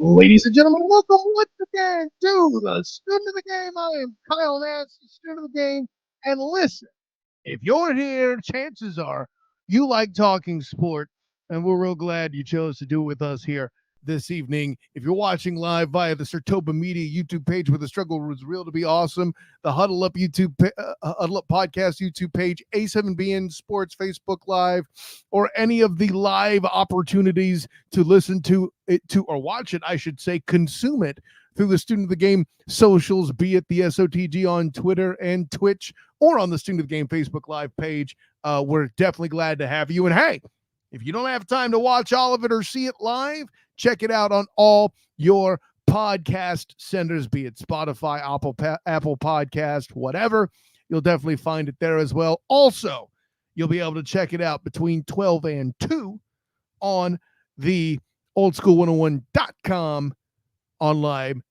Ladies and gentlemen, welcome once again to the student of the game. I am Kyle Nance, the student of the game. And listen, if you're here, chances are you like talking sport, and we're real glad you chose to do it with us here this evening. If you're watching live via the Sertoba Media YouTube page where the struggle was real to be awesome, the Huddle Up Huddle Up Podcast YouTube page, A7BN Sports Facebook Live, or any of the live opportunities to listen to it or watch it, I should say, consume it through the Student of the Game socials, be it the SOTG on Twitter and Twitch, or on the Student of the Game Facebook Live page. We're definitely glad to have you. And hey, if you don't have time to watch all of it or see it live, check it out on all your podcast senders, be it Spotify, Apple Podcast, whatever. You'll definitely find it there as well. Also, you'll be able to check it out between 12 and 2 on the oldschool101.com online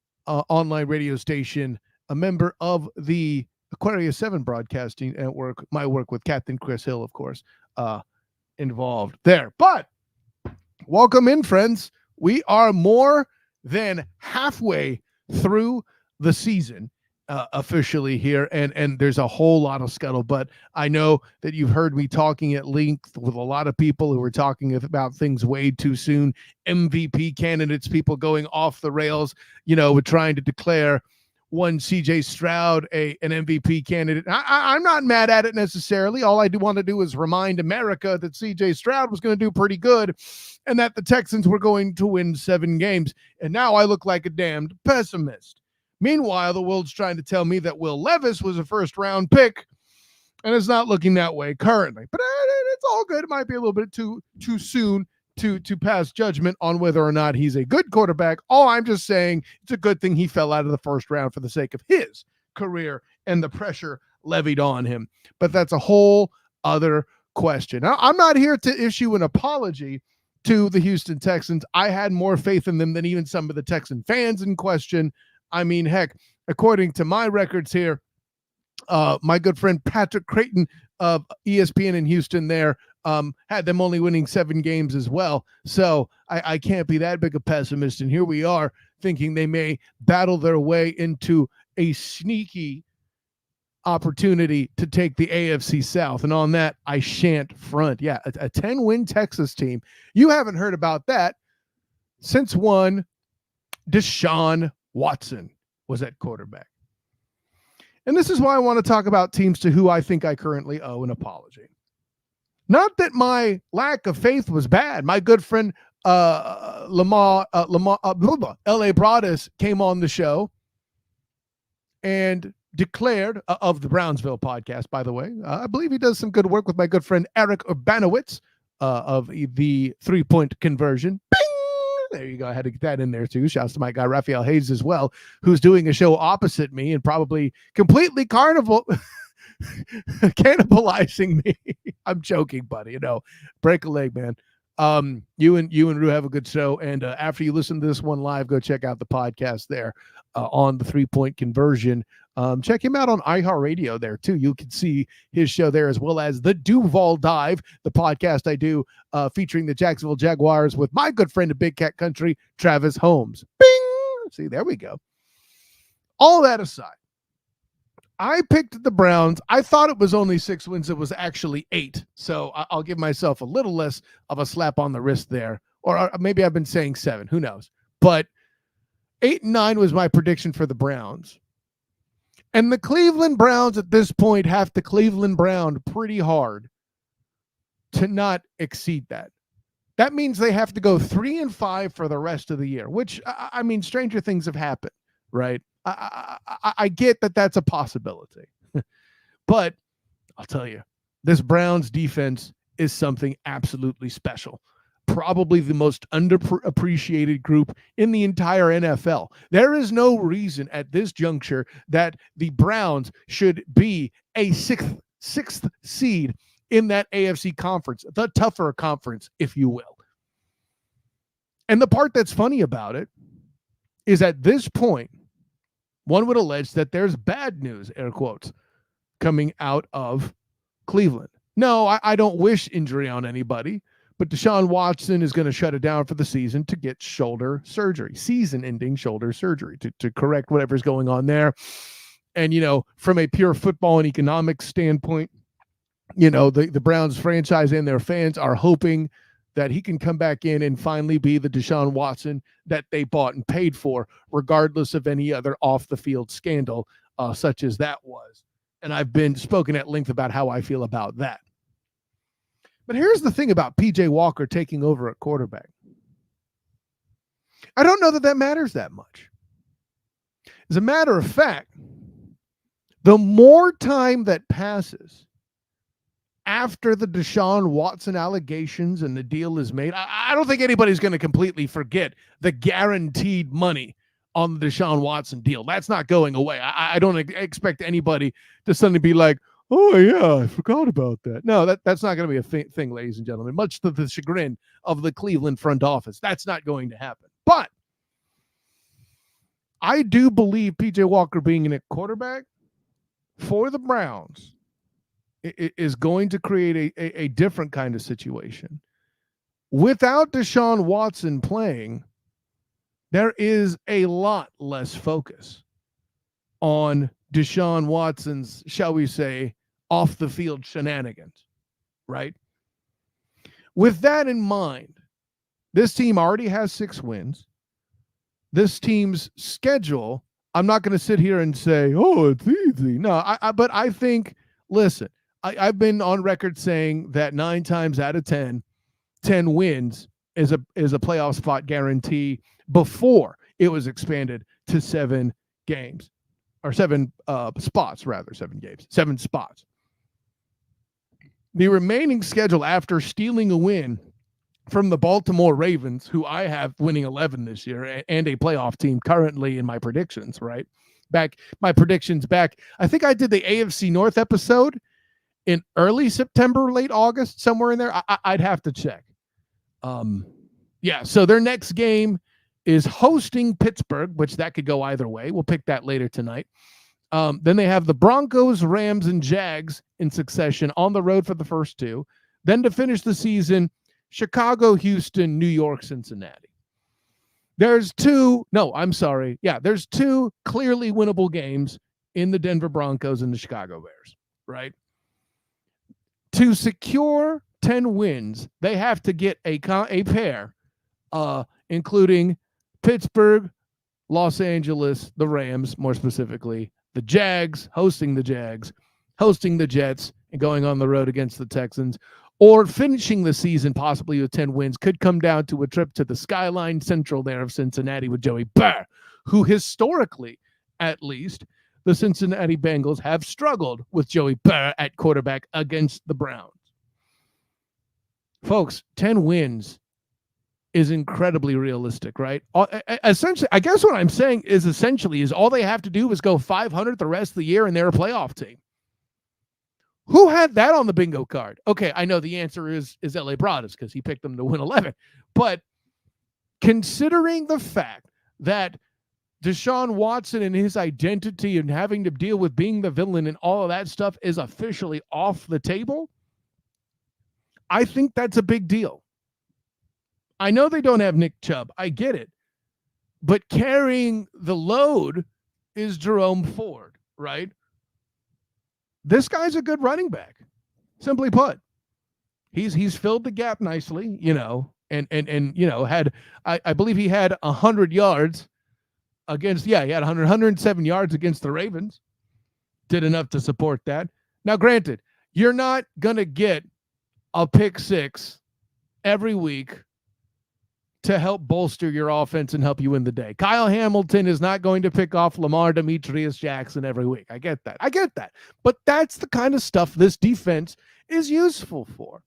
radio station, a member of the Aquarius 7 Broadcasting Network. My work with Captain Chris Hill, of course, involved there. But welcome in, friends. We are more than halfway through the season officially here, and there's a whole lot of scuttlebutt. I know that you've heard me talking at length with a lot of people who were talking about things way too soon, MVP candidates, people going off the rails, with trying to declare one CJ Stroud an MVP candidate. I'm not mad at it necessarily. All I do want to do is remind America that CJ Stroud was going to do pretty good and that the Texans were going to win 7 games. And now I look like a damned pessimist. Meanwhile, the world's trying to tell me that Will Levis was a first-round pick, and it's not looking that way currently. But it's all good. It might be a little bit too soon to pass judgment on whether or not he's a good quarterback. All I'm just saying, it's a good thing he fell out of the first round for the sake of his career and the pressure levied on him. But that's a whole other question. Now, I'm not here to issue an apology to the Houston Texans. I had more faith in them than even some of the Texan fans in question. I mean, heck, according to my records here, my good friend Patrick Creighton of ESPN in Houston there had them only winning 7 games as well. So I can't be that big a pessimist. And here we are thinking they may battle their way into a sneaky opportunity to take the AFC South. And on that, I shan't front. Yeah, a 10-win Texas team. You haven't heard about that since one Deshaun Watson was at quarterback. And this is why I want to talk about teams to who I think I currently owe an apology. Not that my lack of faith was bad. My good friend L.A. Broadus came on the show and declared, of the Brownsville podcast, by the way. I believe he does some good work with my good friend Eric Urbanowitz of the 3-point conversion. Bing! There you go. I had to get that in there too. Shouts to my guy Raphael Hayes as well, who's doing a show opposite me and probably completely cannibalizing me. I'm joking, buddy. Break a leg, man. You and Rue have a good show, and after you listen to this one live, go check out the podcast there on the 3-point conversion. Check him out on iHeartRadio there too. You can see his show there, as well as the Duval Dive, the podcast I do featuring the Jacksonville Jaguars with my good friend of Big Cat Country, Travis Holmes. Bing! See, there we go. All that aside, I picked the Browns. I thought it was only 6 wins. It was actually 8. So I'll give myself a little less of a slap on the wrist there. Or maybe I've been saying 7. Who knows? But 8-9 was my prediction for the Browns. And the Cleveland Browns at this point have to Cleveland Brown pretty hard to not exceed that. That means they have to go 3-5 for the rest of the year, which, I mean, stranger things have happened, right? I get that that's a possibility. But I'll tell you, this Browns defense is something absolutely special. Probably the most underappreciated group in the entire NFL. There is no reason at this juncture that the Browns should be a sixth seed in that AFC conference, the tougher conference, if you will. And the part that's funny about it is at this point, one would allege that there's bad news, air quotes, coming out of Cleveland. No, I don't wish injury on anybody, But Deshaun Watson is going to shut it down for the season to get shoulder surgery, season-ending shoulder surgery to correct whatever's going on there. And, from a pure football and economic standpoint, the Browns franchise and their fans are hoping that he can come back in and finally be the Deshaun Watson that they bought and paid for, regardless of any other off-the-field scandal such as that was. And I've been spoken at length about how I feel about that. But here's the thing about P.J. Walker taking over at quarterback. I don't know that matters that much. As a matter of fact, the more time that passes after the Deshaun Watson allegations and the deal is made, I don't think anybody's going to completely forget the guaranteed money on the Deshaun Watson deal. That's not going away. I don't expect anybody to suddenly be like, oh, yeah, I forgot about that. No, that's not going to be a thing, ladies and gentlemen, much to the chagrin of the Cleveland front office. That's not going to happen. But I do believe P.J. Walker being in a quarterback for the Browns is going to create a different kind of situation. Without Deshaun Watson playing, there is a lot less focus on Deshaun Watson's, shall we say, off-the-field shenanigans, right? With that in mind, this team already has 6 wins. This team's schedule, I'm not going to sit here and say, oh, it's easy. No, but I think, listen, I've been on record saying that 9 times out of 10 wins is a playoff spot guarantee before it was expanded to 7 games. Or 7 spots, rather, 7 games, 7 spots. The remaining schedule after stealing a win from the Baltimore Ravens, who I have winning 11 this year, and a playoff team currently in my predictions, right? My predictions back, I think I did the AFC North episode in early September, late August, somewhere in there. I'd have to check. So their next game is hosting Pittsburgh, which that could go either way. We'll pick that later tonight. Then they have the Broncos, Rams, and Jags in succession on the road for the first 2. Then to finish the season, Chicago, Houston, New York, Cincinnati. There's 2 clearly winnable games in the Denver Broncos and the Chicago Bears, right? To secure 10 wins, they have to get a pair, including Pittsburgh, Los Angeles, the Rams, more specifically, the Jags, hosting the Jets, and going on the road against the Texans, or finishing the season possibly with 10 wins. Could come down to a trip to the Skyline Central there of Cincinnati with Joey Burr, who historically, at least, the Cincinnati Bengals have struggled with Joey Burr at quarterback against the Browns. Folks, 10 wins is incredibly realistic, right? Essentially, I guess what I'm saying is all they have to do is go 500 the rest of the year and they're a playoff team. Who had that on the bingo card? Okay, I know the answer is LA Broaddus because he picked them to win 11. But considering the fact that Deshaun Watson and his identity and having to deal with being the villain and all of that stuff is officially off the table, I think that's a big deal. I know they don't have Nick Chubb. I get it. But carrying the load is Jerome Ford, right? This guy's a good running back. Simply put. He's filled the gap nicely, and had I believe he had 100 yards against, he had 107 yards against the Ravens. Did enough to support that. Now, granted, you're not going to get a pick 6 every week to help bolster your offense and help you win the day. Kyle Hamilton is not going to pick off Lamar Demetrius Jackson every week. I get that. But that's the kind of stuff this defense is useful for.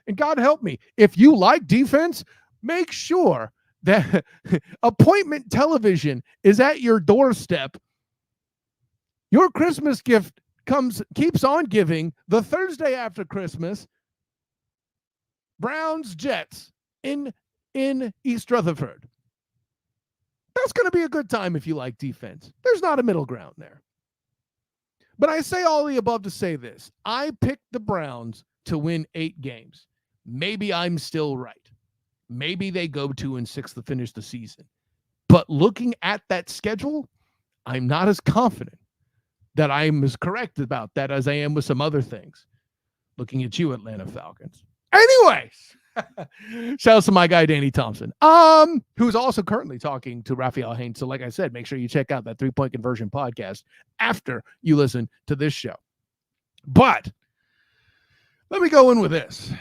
And God help me, if you like defense, make sure that appointment television is at your doorstep. Your Christmas gift keeps on giving the Thursday after Christmas. Browns Jets in East Rutherford. That's going to be a good time if you like defense. There's not a middle ground there. But I say all the above to say this. I picked the Browns to win 8 games. maybe I'm still right. Maybe they go 2-6 to finish the season. But looking at that schedule, I'm not as confident that I'm as correct about that as I am with some other things. Looking at you, Atlanta Falcons. Anyways, shout out to my guy, Danny Thompson, who's also currently talking to Raphael Haynes. So like I said, make sure you check out that 3-Point Conversion podcast after you listen to this show. But let me go in with this.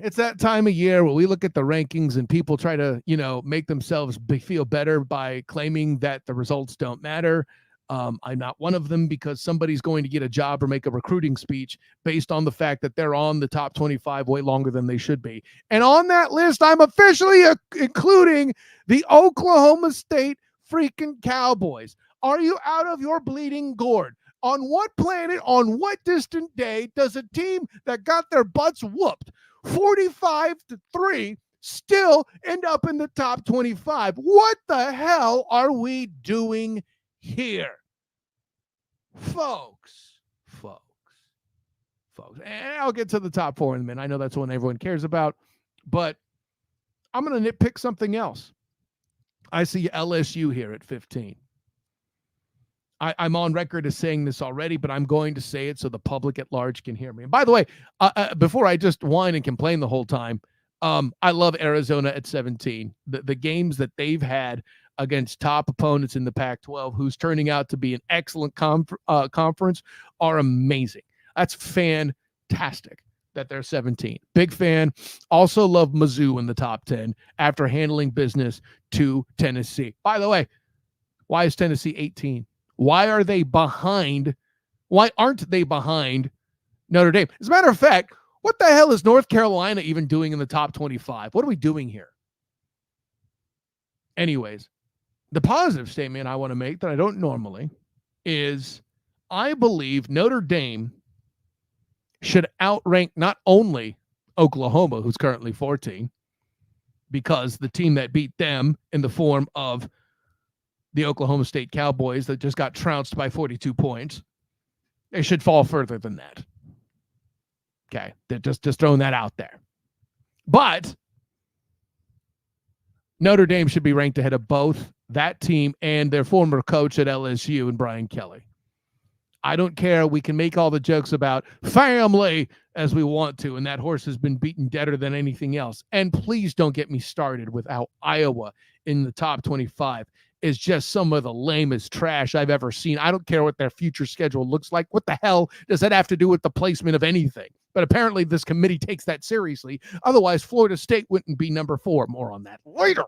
It's that time of year where we look at the rankings and people try to, make themselves feel better by claiming that the results don't matter. I'm not one of them, because somebody's going to get a job or make a recruiting speech based on the fact that they're on the top 25 way longer than they should be. And on that list, I'm officially including the Oklahoma State freaking Cowboys. Are you out of your bleeding gourd? On what planet, on what distant day does a team that got their butts whooped 45-3 still end up in the top 25? What the hell are we doing here? Folks. And I'll get to the top 4 in a minute. I know that's one everyone cares about, but I'm going to nitpick something else. I see LSU here at 15. I'm on record as saying this already, but I'm going to say it so the public at large can hear me. And by the way, before I just whine and complain the whole time, I love Arizona at 17. The games that they've had against top opponents in the Pac-12, who's turning out to be an excellent conference, are amazing. That's fantastic that they're 17. Big fan. Also love Mizzou in the top 10 after handling business to Tennessee. By the way, why is Tennessee 18? Why are they behind? Why aren't they behind Notre Dame? As a matter of fact, what the hell is North Carolina even doing in the top 25? What are we doing here? Anyways, the positive statement I want to make that I don't normally is I believe Notre Dame should outrank not only Oklahoma, who's currently 14, because the team that beat them in the form of the Oklahoma State Cowboys that just got trounced by 42 points, they should fall further than that. Okay, they're just throwing that out there. But Notre Dame should be ranked ahead of both that team and their former coach at LSU and Brian Kelly. I don't care. We can make all the jokes about family as we want to, and that horse has been beaten deader than anything else. And please don't get me started with how Iowa in the top 25 is just some of the lamest trash I've ever seen. I don't care what their future schedule looks like. What the hell does that have to do with the placement of anything? But apparently this committee takes that seriously. Otherwise, Florida State wouldn't be number 4. More on that later.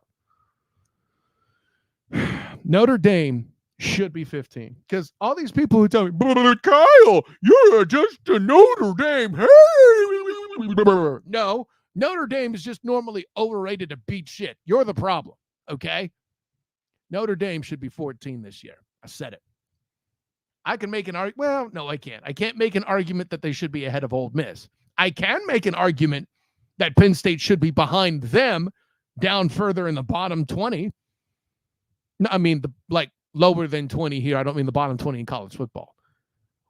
Notre Dame should be 15, because all these people who tell me, but Kyle, you're just a Notre Dame. No, Notre Dame is just normally overrated to beat shit. You're the problem, okay? Notre Dame should be 14 this year. I said it. I can make an argument. Well, no, I can't. I can't make an argument that they should be ahead of Ole Miss. I can make an argument that Penn State should be behind them, down further in the bottom 20. No, I mean, lower than 20 here. I don't mean the bottom 20 in college football.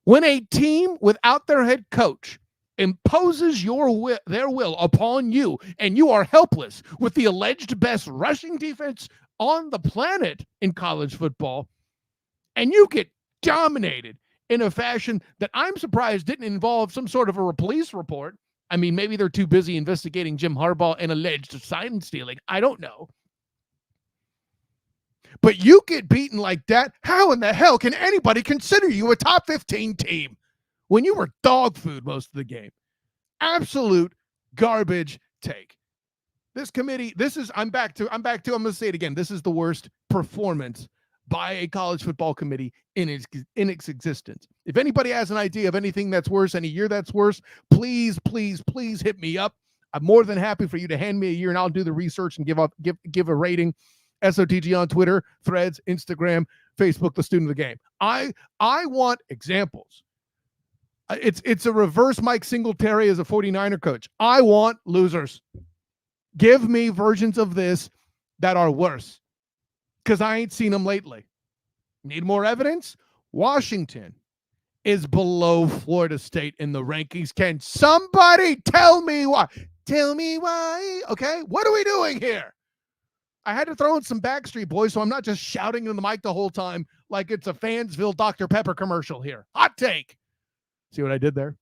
When a team without their head coach imposes their will upon you, and you are helpless with the alleged best rushing defense on the planet in college football, and you get dominated in a fashion that I'm surprised didn't involve some sort of a police report. I mean, maybe they're too busy investigating Jim Harbaugh and alleged sign stealing. I don't know. But you get beaten like that, how in the hell can anybody consider you a top 15 team when you were dog food most of the game? Absolute garbage take. This committee, I'm going to say it again. This is the worst performance by a college football committee in its existence. If anybody has an idea of anything that's worse, any year that's worse, please hit me up. I'm more than happy for you to hand me a year, and I'll do the research and give a rating. SOTG on Twitter, Threads, Instagram, Facebook, the student of the game. I want examples. It's a reverse Mike Singletary as a 49er coach. I want losers. Give me versions of this that are worse, because I ain't seen them lately. Need more evidence? Washington is below Florida State in the rankings. Can somebody tell me why? Tell me why. Okay, what are we doing here? I had to throw in some Backstreet Boys so I'm not just shouting in the mic the whole time like it's a Fansville Dr. Pepper commercial here. Hot take. See what I did there?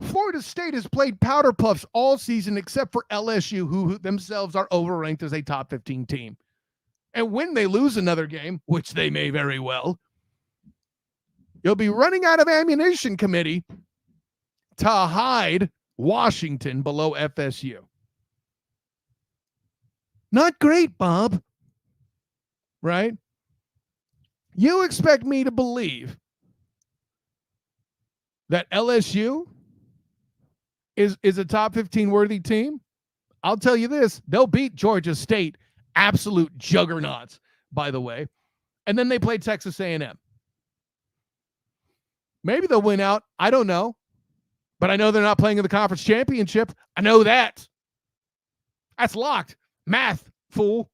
Florida State has played powder puffs all season except for LSU, who themselves are overranked as a top 15 team. And when they lose another game, which they may very well, you'll be running out of ammunition, committee, to hide Washington below FSU. Not great, Bob. Right? You expect me to believe that LSU is a top 15 worthy team? I'll tell you this, they'll beat Georgia State, absolute juggernauts, by the way. And then they play Texas A&M. Maybe they'll win out. I don't know. But I know they're not playing in the conference championship. I know that. That's locked. Math, fool.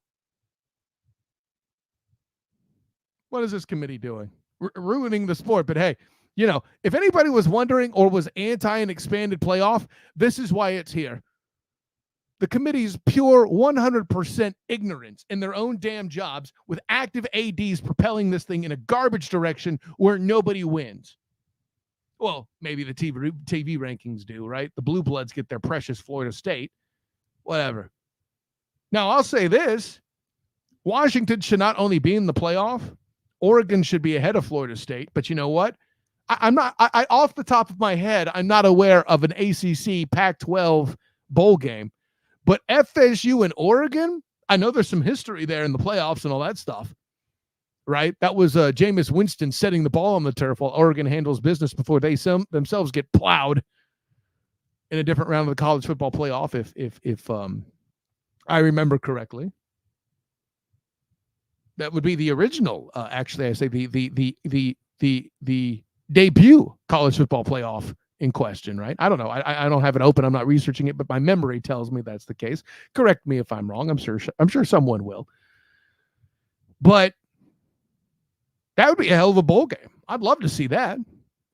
What is this committee doing? Ruining the sport. But hey, you know, if anybody was wondering or was anti an expanded playoff, this is why it's here. The committee's pure 100% ignorance in their own damn jobs with active ADs propelling this thing in a garbage direction where nobody wins. Well, maybe the TV rankings do, right? The Blue Bloods get their precious Florida State. Whatever. Now, I'll say this. Washington should not only be in the playoff, Oregon should be ahead of Florida State. But you know what? I'm not, off the top of my head, I'm not aware of an ACC Pac-12 bowl game. But FSU and Oregon, I know there's some history there in the playoffs and all that stuff. Right? That was Jameis Winston setting the ball on the turf while Oregon handles business before they themselves get plowed in a different round of the college football playoff, if I remember correctly. That would be the original. Actually, I say the debut college football playoff in question. Right? I don't know. I don't have it open. I'm not researching it, but my memory tells me that's the case. Correct me if I'm wrong. I'm sure someone will. But that would be a hell of a bowl game. I'd love to see that.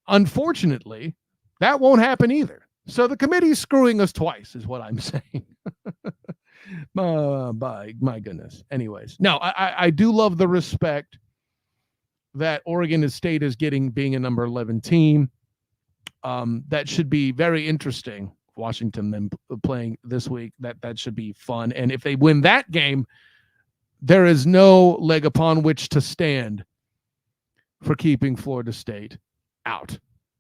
Unfortunately, that won't happen either. So the committee's screwing us twice, is what I'm saying. My goodness. Anyways, no, I do love the respect that Oregon State is getting, being a number 11 team. That should be very interesting. Washington then playing this week. That should be fun. And if they win that game, there is no leg upon which to stand for keeping Florida State out,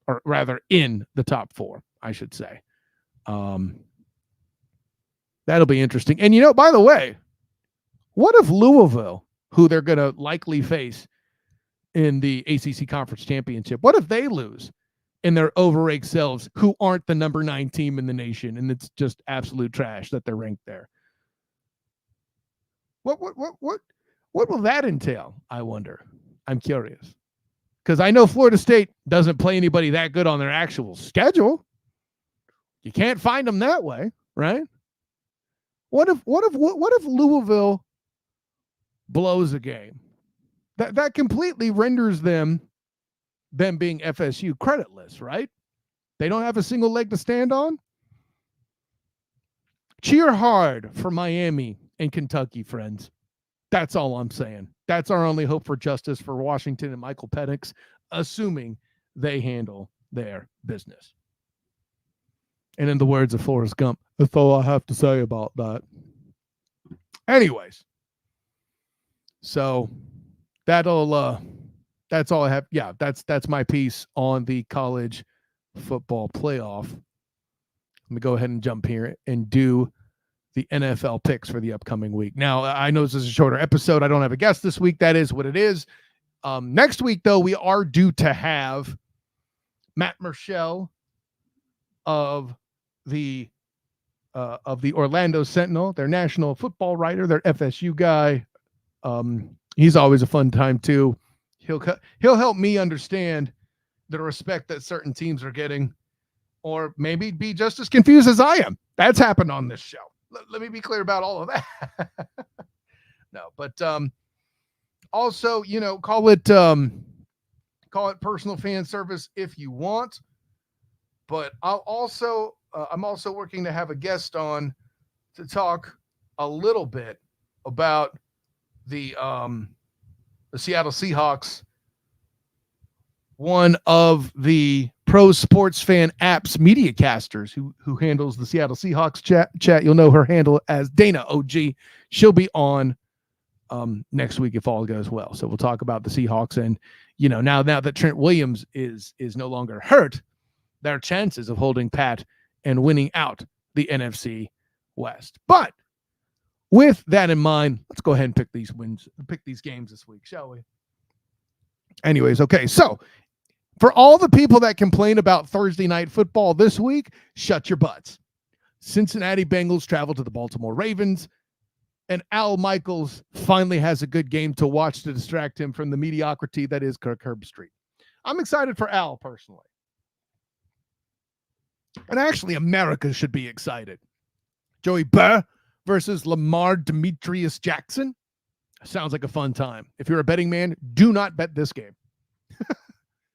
or rather in the top 4, I should say. That'll be interesting. And, you know, by the way, what if Louisville, who they're going to likely face in the ACC Conference Championship, what if they lose in their overranked selves, who aren't the number 9 team in the nation, and it's just absolute trash that they're ranked there? What will that entail, I wonder? I'm curious. Because I know Florida State doesn't play anybody that good on their actual schedule. You can't find them that way, right? What if Louisville blows a game? That completely renders them being FSU creditless, right? They don't have a single leg to stand on. Cheer hard for Miami and Kentucky, friends. That's all I'm saying. That's our only hope for justice for Washington and Michael Penix, assuming they handle their business. And in the words of Forrest Gump, that's all I have to say about that. Anyways, so that's all I have. Yeah, that's my piece on the college football playoff. Let me go ahead and jump here and do the NFL picks for the upcoming week. Now, I know this is a shorter episode. I don't have a guest this week. That is what it is. Next week, though, we are due to have Matt Murschel of the Orlando Sentinel, their national football writer, their FSU guy. He's always a fun time too. He'll help me understand the respect that certain teams are getting, or maybe be just as confused as I am. That's happened on this show. Let me be clear about all of that. No, but also, you know, call it personal fan service if you want. But I'll also I'm also working to have a guest on to talk a little bit about the Seattle Seahawks, one of the pro sports fan apps media casters who handles the Seattle Seahawks chat. You'll know her handle as Dana OG. She'll be on next week if all goes well. So we'll talk about the Seahawks, and now that Trent Williams is no longer hurt, their chances of holding pat and winning out the NFC West. But with that in mind, let's go ahead and pick these games this week, shall we? Anyways, okay, so for all the people that complain about Thursday night football this week, shut your butts. Cincinnati Bengals travel to the Baltimore Ravens, and Al Michaels finally has a good game to watch to distract him from the mediocrity that is Kirk Herbstreit. I'm excited for Al personally. And actually, America should be excited. Joey Burr versus Lamar Demetrius Jackson. Sounds like a fun time. If you're a betting man, do not bet this game.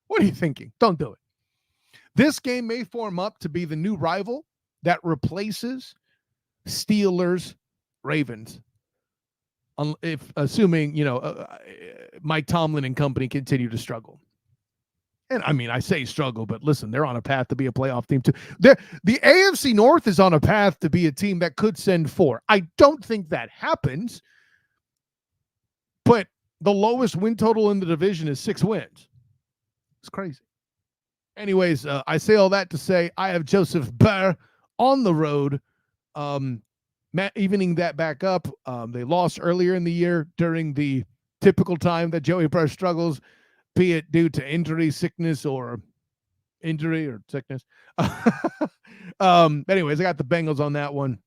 What are you thinking? Don't do it. This game may form up to be the new rival that replaces Steelers Ravens. If assuming, Mike Tomlin and company continue to struggle. And I mean, I say struggle, but listen, they're on a path to be a playoff team too. The AFC North is on a path to be a team that could send 4. I don't think that happens, but the lowest win total in the division is 6 wins. It's crazy. Anyways, I say all that to say I have Joseph Burr on the road. Evening that back up. They lost earlier in the year during the typical time that Joey Burr struggles, be it due to injury, sickness, or sickness. Anyways, I got the Bengals on that one,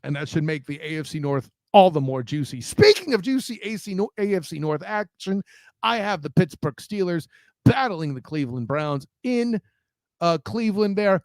and that should make the AFC North all the more juicy. Speaking of juicy AFC North action, I have the Pittsburgh Steelers battling the Cleveland Browns in Cleveland there.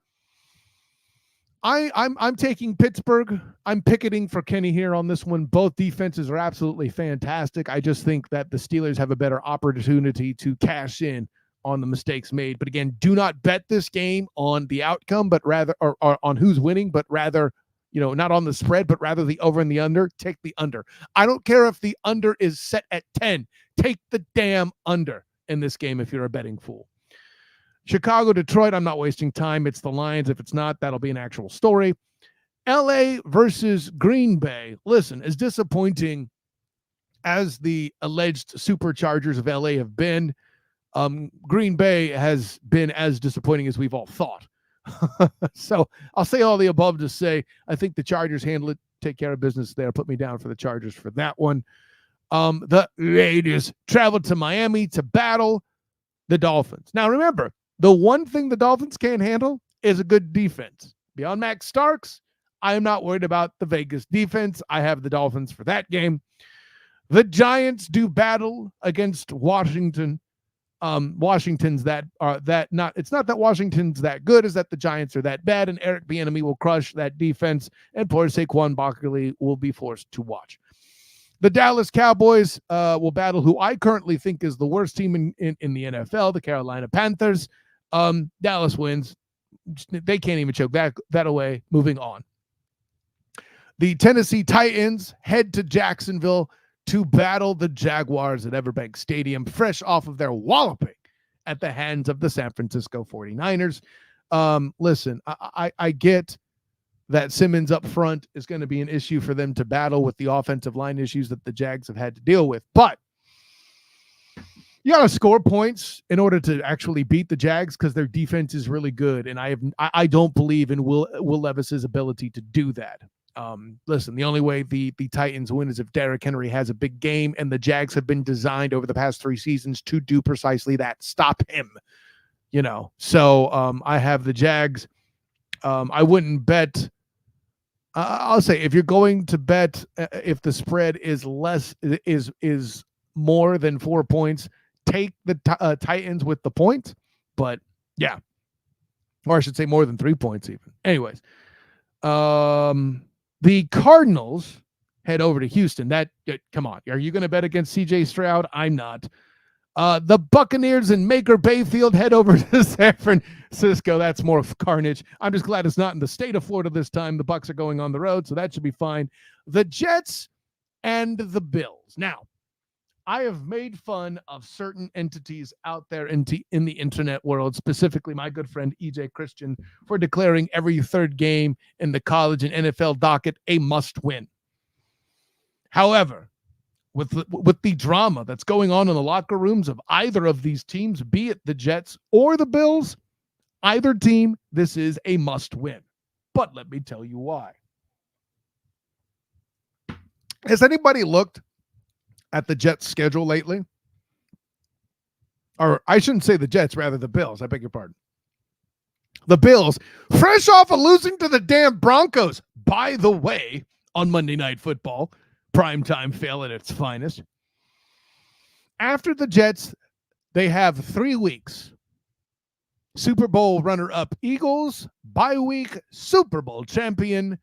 I'm taking Pittsburgh. I'm picketing for Kenny here on this one. Both defenses are absolutely fantastic. I just think that the Steelers have a better opportunity to cash in on the mistakes made. But again, do not bet this game on the outcome, but rather or on who's winning, but rather, not on the spread, but rather the over and the under. Take the under. I don't care if the under is set at 10. Take the damn under in this game if you're a betting fool. Chicago, Detroit, I'm not wasting time. It's the Lions. If it's not, that'll be an actual story. LA versus Green Bay. Listen, as disappointing as the alleged superchargers of LA have been, Green Bay has been as disappointing as we've all thought. So I'll say all the above to say I think the Chargers handle it, take care of business there. Put me down for the Chargers for that one. The Raiders travel to Miami to battle the Dolphins. Now remember, the one thing the Dolphins can't handle is a good defense. Beyond Max Starks, I am not worried about the Vegas defense. I have the Dolphins for that game. The Giants do battle against Washington. Washington's it's not that Washington's that good, is that the Giants are that bad, and Eric Bieniemy will crush that defense, and poor Saquon Barkley will be forced to watch. The Dallas Cowboys will battle who I currently think is the worst team in the NFL, the Carolina Panthers. Dallas wins. They can't even choke that away. Moving on. The Tennessee Titans head to Jacksonville to battle the Jaguars at Everbank Stadium, fresh off of their walloping at the hands of the San Francisco 49ers. Listen, I get that Simmons up front is going to be an issue for them to battle with the offensive line issues that the Jags have had to deal with. But you got to score points in order to actually beat the Jags because their defense is really good. And I don't believe in Will Levis's ability to do that. Listen, the only way the Titans win is if Derrick Henry has a big game, and the Jags have been designed over the past 3 seasons to do precisely that. Stop him, So I have the Jags. I wouldn't bet. I'll say if you're going to bet if the spread is more than 4 points, take the Titans with the point. But yeah, or I should say more than 3 points even. Anyways, the Cardinals head over to Houston. Come on, are you going to bet against CJ Stroud? I'm not. The Buccaneers and Baker Mayfield head over to San Francisco. That's more carnage. I'm just glad it's not in the state of Florida this time. The Bucs are going on the road, so that should be fine. The Jets and the Bills. Now, I have made fun of certain entities out there in the internet world, specifically my good friend EJ Christian, for declaring every third game in the college and NFL docket a must-win. However, with the drama that's going on in the locker rooms of either of these teams, be it the Jets or the Bills, either team, this is a must-win. But let me tell you why. Has anybody looked at the Jets' schedule lately? Or I shouldn't say the Jets, rather the Bills. I beg your pardon. The Bills, fresh off of losing to the damn Broncos, by the way, on Monday Night Football, primetime fail at its finest. After the Jets, they have 3 weeks. Super Bowl runner-up Eagles, bye week, Super Bowl champion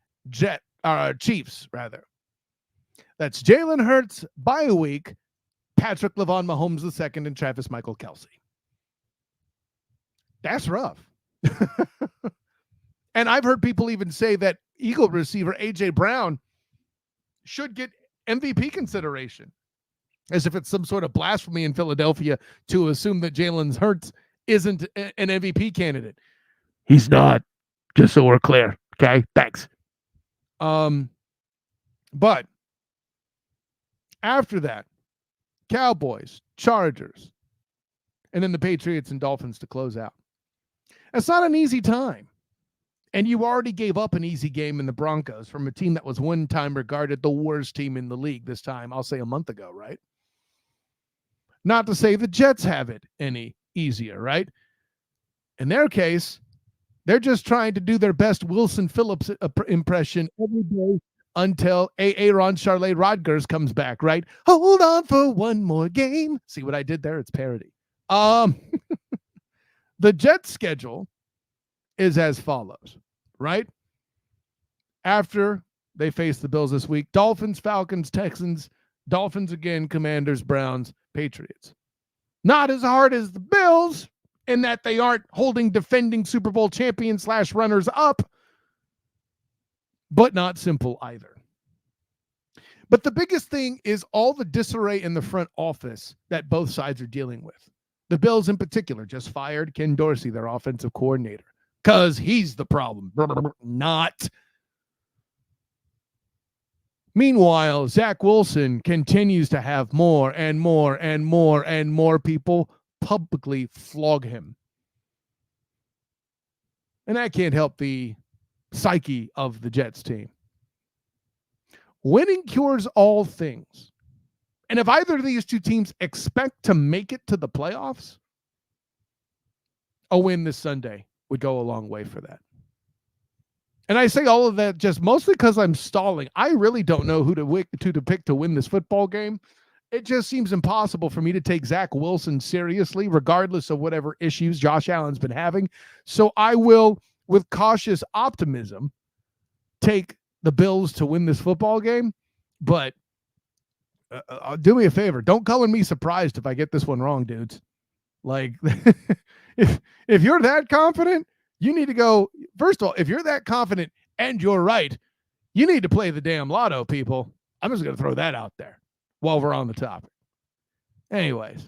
Chiefs, rather. That's Jalen Hurts, bye week, Patrick LeVon Mahomes II, and Travis Michael Kelce. That's rough. And I've heard people even say that Eagle receiver A.J. Brown should get MVP consideration, as if it's some sort of blasphemy in Philadelphia to assume that Jalen Hurts isn't an MVP candidate. He's not, just so we're clear. Okay, thanks. But after that, Cowboys, Chargers, and then the Patriots and Dolphins to close out. It's not an easy time. And you already gave up an easy game in the Broncos from a team that was one time regarded the worst team in the league this time, I'll say a month ago, right? Not to say the Jets have it any easier, right? In their case, they're just trying to do their best Wilson Phillips impression every day until Aaron Charlotte Rodgers comes back, right? Hold on for one more game. See what I did there? It's parody. The Jets schedule is as follows, right? After they face the Bills this week, Dolphins, Falcons, Texans, Dolphins again, Commanders, Browns, Patriots. Not as hard as the Bills in that they aren't holding defending Super Bowl champions / runners up, but not simple either. But the biggest thing is all the disarray in the front office that both sides are dealing with. The Bills in particular just fired Ken Dorsey, their offensive coordinator, because he's the problem, not. Meanwhile, Zach Wilson continues to have more and more and more and more people publicly flog him. And that can't help the psyche of the Jets team. Winning cures all things. And if either of these two teams expect to make it to the playoffs, a win this Sunday would go a long way for that. And I say all of that just mostly because I'm stalling. I really don't know who to pick to win this football game. It just seems impossible for me to take Zach Wilson seriously, regardless of whatever issues Josh Allen's been having. So I will, with cautious optimism, take the Bills to win this football game. But do me a favor. Don't color me surprised if I get this one wrong, dudes. Like, if you're that confident, you need to go. First of all, if you're that confident and you're right, you need to play the damn lotto, people. I'm just going to throw that out there while we're on the topic. Anyways,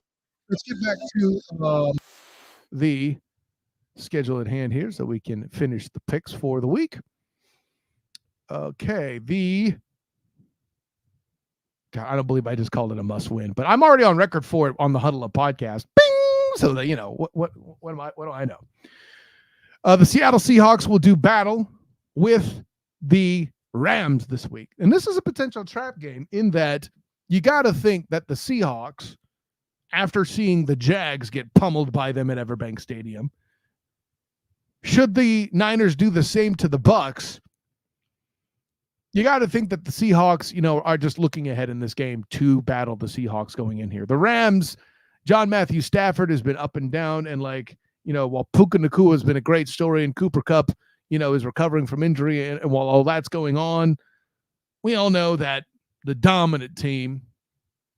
let's get back to the schedule at hand here so we can finish the picks for the week. Okay, God, I don't believe I just called it a must win, but I'm already on record for it on the Huddle Up podcast. Bing! So that, you know, what do I know? The Seattle Seahawks will do battle with the Rams this week. And this is a potential trap game in that you got to think that the Seahawks, after seeing the Jags get pummeled by them at Everbank Stadium, should the Niners do the same to the Bucks, you got to think that the Seahawks, you know, are just looking ahead in this game to battle the Seahawks going in here. The Rams, John Matthew Stafford has been up and down, and like, you know, while Puka Nacua has been a great story and Cooper Kupp, you know, is recovering from injury, and while all that's going on, we all know that the dominant team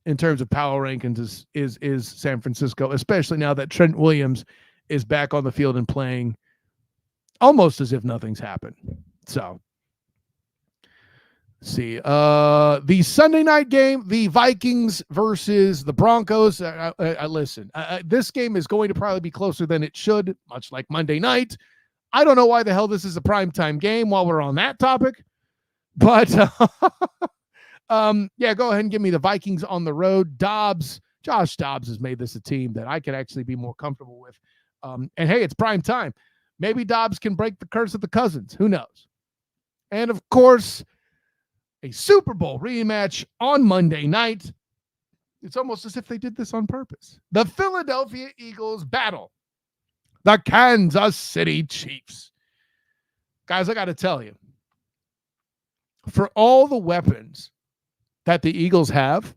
in terms of power rankings is San Francisco, especially now that Trent Williams is back on the field and playing almost as if nothing's happened. So, let's see. The Sunday night game, the Vikings versus the Broncos. Listen, this game is going to probably be closer than it should, much like Monday night. I don't know why the hell this is a primetime game while we're on that topic, but yeah, go ahead and give me the Vikings on the road. Josh Dobbs has made this a team that I could actually be more comfortable with. And hey, it's prime time. Maybe Dobbs can break the curse of the Cousins. Who knows? And of course, a Super Bowl rematch on Monday night. It's almost as if they did this on purpose. The Philadelphia Eagles battle the Kansas City Chiefs. Guys, I got to tell you, for all the weapons that the Eagles have,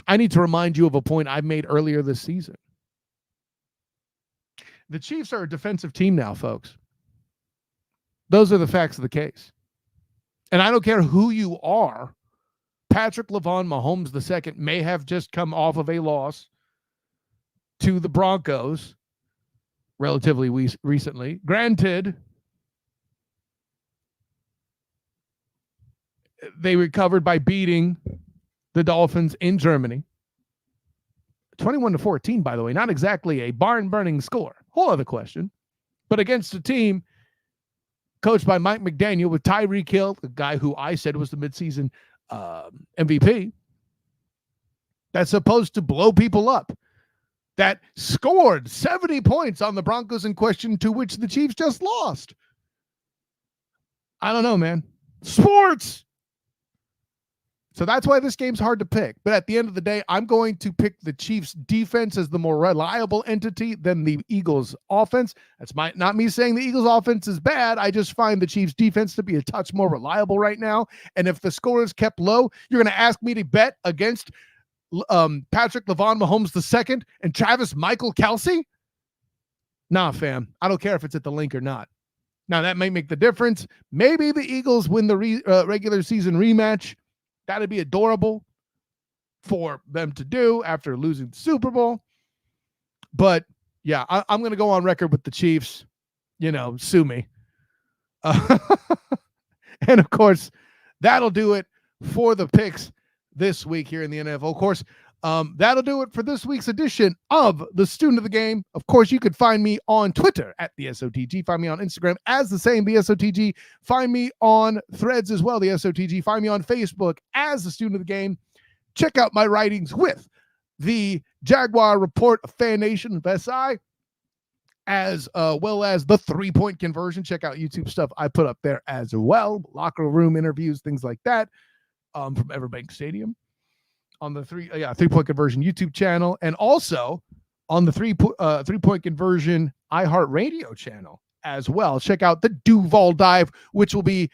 I need to remind you of a point I made earlier this season. The Chiefs are a defensive team now, folks. Those are the facts of the case. And I don't care who you are. Patrick Mahomes II may have just come off of a loss to the Broncos relatively recently. Granted, they recovered by beating the Dolphins in Germany. 21-14, by the way. Not exactly a barn-burning score. Whole other question. But against a team coached by Mike McDaniel with Tyreek Hill, the guy who I said was the midseason MVP, that's supposed to blow people up, that scored 70 points on the Broncos in question, to which the Chiefs just lost. I don't know, man. Sports! So that's why this game's hard to pick. But at the end of the day, I'm going to pick the Chiefs defense as the more reliable entity than the Eagles offense. That's not me saying the Eagles offense is bad. I just find the Chiefs defense to be a touch more reliable right now. And if the score is kept low, you're going to ask me to bet against Patrick Mahomes II and Travis Michael Kelce? Nah, fam. I don't care if it's at the link or not. Now, that may make the difference. Maybe the Eagles win the regular season rematch. That'd be adorable for them to do after losing the Super Bowl. But, yeah, I'm going to go on record with the Chiefs. You know, sue me. And, of course, that'll do it for the picks this week here in the NFL. Of course, that'll do it for this week's edition of the Student of the Game. Of course, you could find me on Twitter at the SOTG. Find me on Instagram as the same, the SOTG. Find me on Threads as well, the SOTG. Find me on Facebook as the Student of the Game. Check out my writings with the Jaguar Report of Fan Nation of SI, as well as the 3-point conversion. Check out YouTube stuff I put up there as well. Locker room interviews, things like that. From Everbank Stadium on the 3-point conversion YouTube channel, and also on the 3-point conversion iHeartRadio channel as well. Check out the Duval Dive, which will be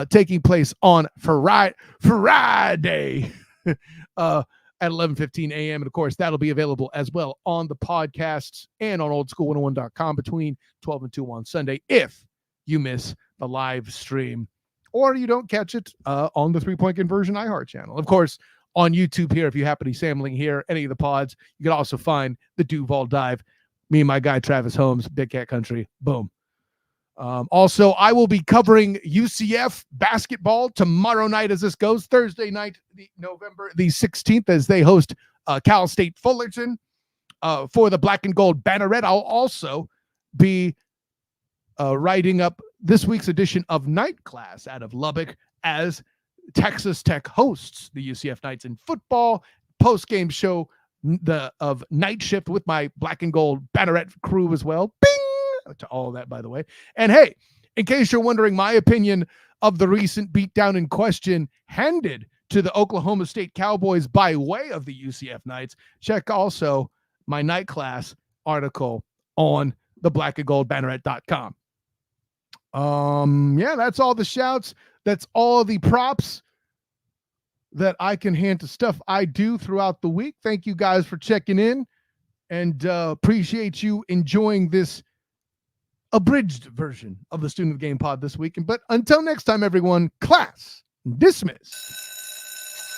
taking place on Friday at 11:15 a.m. And of course, that'll be available as well on the podcasts and on oldschool101.com between 12 and 2 on Sunday if you miss the live stream, or you don't catch it on the 3-point conversion iHeart channel. Of course, on YouTube here, if you happen to be sampling here, any of the pods, you can also find the Duval Dive. Me and my guy, Travis Holmes, Big Cat Country. Boom. Also, I will be covering UCF basketball tomorrow night as this goes. Thursday night, November the 16th, as they host Cal State Fullerton for the Black and Gold Banneret. I'll also be writing up this week's edition of Night Class out of Lubbock as Texas Tech hosts the UCF Knights in football. Post-game show of Night Shift with my Black and Gold Banneret crew as well. Bing! To all of that, by the way. And hey, in case you're wondering my opinion of the recent beatdown in question handed to the Oklahoma State Cowboys by way of the UCF Knights, check also my Night Class article on the blackandgoldbanneret.com. Yeah, that's all the shouts. That's all the props that I can hand to stuff I do throughout the week. Thank you guys for checking in, and appreciate you enjoying this abridged version of the Student of the Game pod this week. But until next time, everyone, class dismissed.